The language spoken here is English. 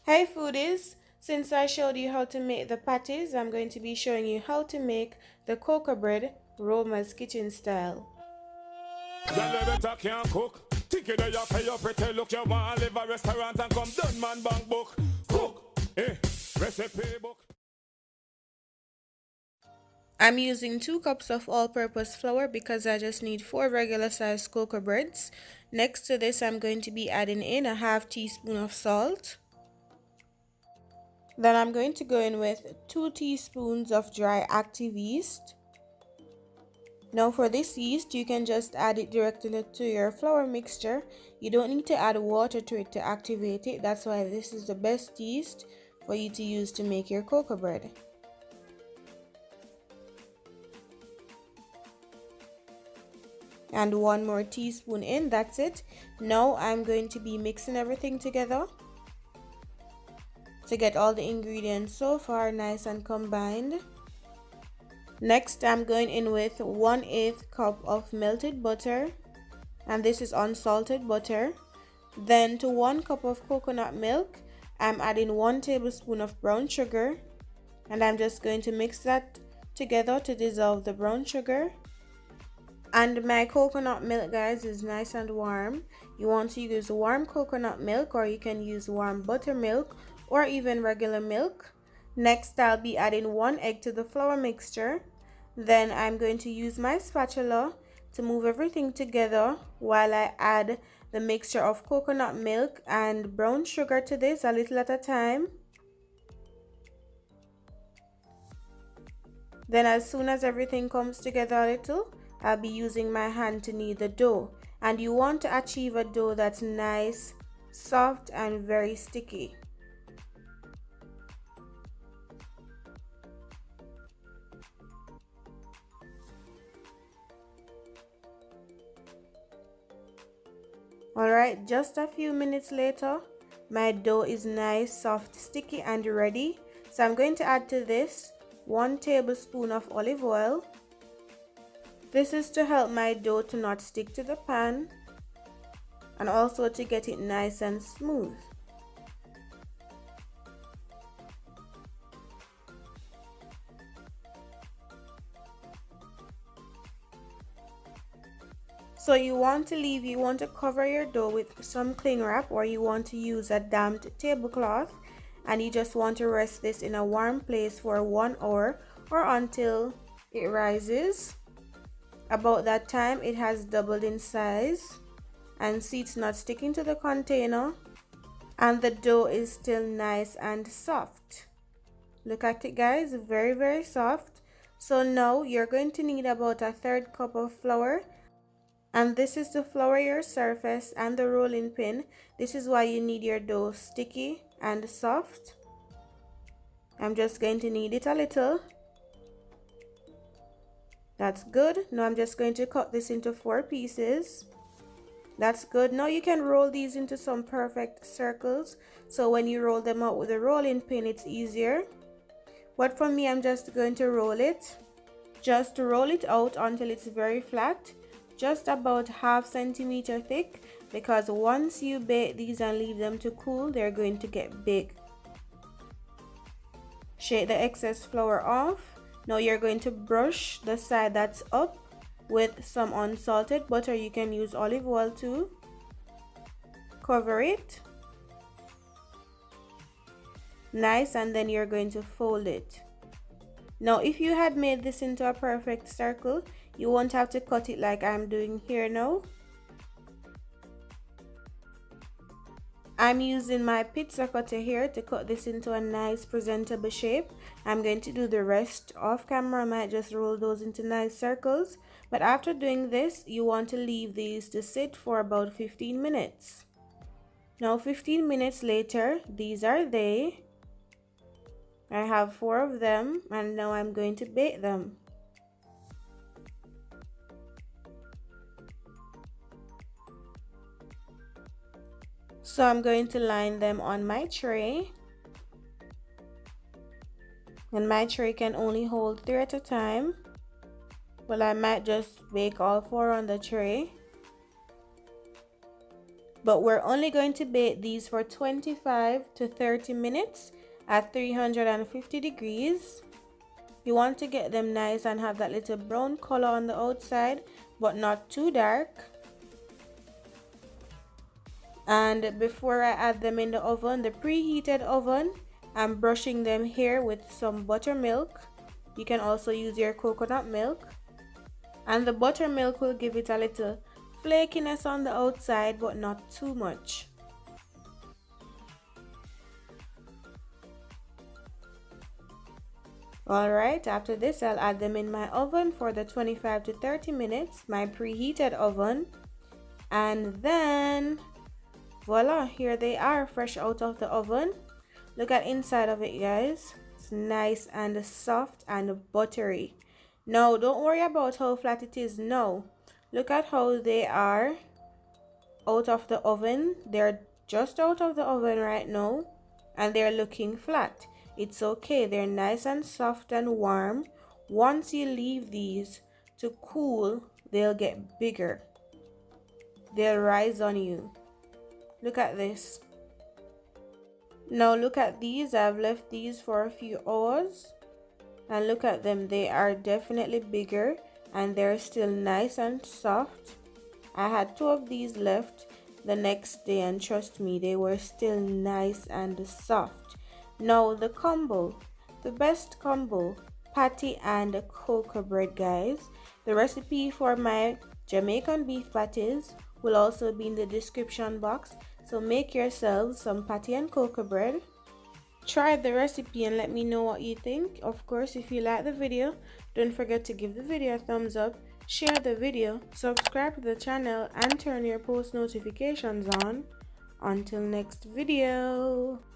Hey foodies! Since I showed you how to make the patties, I'm going to be showing you how to make the cocoa bread Roma's kitchen style. Girl, you better can cook. Ticket that you pay your pretty look. You want to live a restaurant and come done man bank book. Cook, recipe book. I'm using 2 cups of all-purpose flour because I just need 4 regular sized cocoa breads. Next to this, I'm going to be adding in a half teaspoon of salt. Then I'm going to go in with 2 teaspoons of dry active yeast. Now for this yeast, you can just add it directly to your flour mixture. You don't need to add water to it to activate it. That's why this is the best yeast for you to use to make your cocoa bread. And 1 more teaspoon in, that's it. Now I'm going to be mixing everything together to get all the ingredients so far nice and combined. Next, I'm going in with 1/8 cup of melted butter, and this is unsalted butter. Then to 1 cup of coconut milk, I'm adding 1 tablespoon of brown sugar, and I'm just going to mix that together to dissolve the brown sugar. And my coconut milk, guys, is nice and warm. You want to use warm coconut milk, or you can use warm buttermilk or even regular milk. Next, I'll be adding 1 egg to the flour mixture. Then I'm going to use my spatula to move everything together while I add the mixture of coconut milk and brown sugar to this, a little at a time. Then as soon as everything comes together a little, I'll be using my hand to knead the dough. And you want to achieve a dough that's nice, soft, and very sticky. Alright, just a few minutes later, my dough is nice, soft, sticky, and ready. So I'm going to add to this 1 tablespoon of olive oil. This is to help my dough to not stick to the pan and also to get it nice and smooth. So you want to cover your dough with some cling wrap, or you want to use a damp tablecloth, and you just want to rest this in a warm place for 1 hour or until it rises. About that time it has doubled in size, and see it's not sticking to the container, and the dough is still nice and soft. Look at it, guys, very soft. So now you're going to need about a 1/3 cup of flour, and this is to flour your surface and the rolling pin. This is why you need your dough sticky and soft. I'm just going to knead it a little. That's good. Now I'm just going to cut this into 4 pieces. That's good. Now you can roll these into some perfect circles, so when you roll them out with a rolling pin, it's easier. But for me, I'm just going to roll it. Just roll it out until it's very flat, just about 1/2 centimeter thick, because once you bake these and leave them to cool, they're going to get big. Shake the excess flour off. Now you're going to brush the side that's up with some unsalted butter. You can use olive oil too. Cover it nice, and then you're going to fold it. Now if you had made this into a perfect circle, you won't have to cut it like I'm doing here now. I'm using my pizza cutter here to cut this into a nice presentable shape. I'm going to do the rest off camera. I might just roll those into nice circles. But after doing this, you want to leave these to sit for about 15 minutes. Now 15 minutes later, these are they. I have 4 of them, and now I'm going to bake them. So I'm going to line them on my tray, and my tray can only hold 3 at a time. Well, I might just bake all 4 on the tray. but we're only going to bake these for 25 to 30 minutes at 350 degrees. You want to get them nice and have that little brown color on the outside, but not too dark. And before I add them in the oven, the preheated oven, I'm brushing them here with some buttermilk. You can also use your coconut milk. And the buttermilk will give it a little flakiness on the outside, but not too much. Alright, after this I'll add them in my oven for the 25 to 30 minutes, my preheated oven. And then, voila, here they are, fresh out of the oven. Look at inside of it, guys. It's nice and soft and buttery. Now, don't worry about how flat it is. No, look at how they are out of the oven. They're just out of the oven right now, and they're looking flat. It's okay, they're nice and soft and warm. Once you leave these to cool, they'll get bigger. They'll rise on you. Look at this. Now look at these. I've left these for a few hours, and look at them. They are definitely bigger and they're still nice and soft. I had 2 of these left the next day, and trust me, they were still nice and soft. Now the combo, the best combo, patty and cocoa bread, guys. The recipe for my Jamaican beef patties will also be in the description box, so make yourselves some patty and cocoa bread. Try the recipe and let me know what you think. Of course, if you like the video, don't forget to give the video a thumbs up, share the video, subscribe to the channel, and turn your post notifications on. Until next video.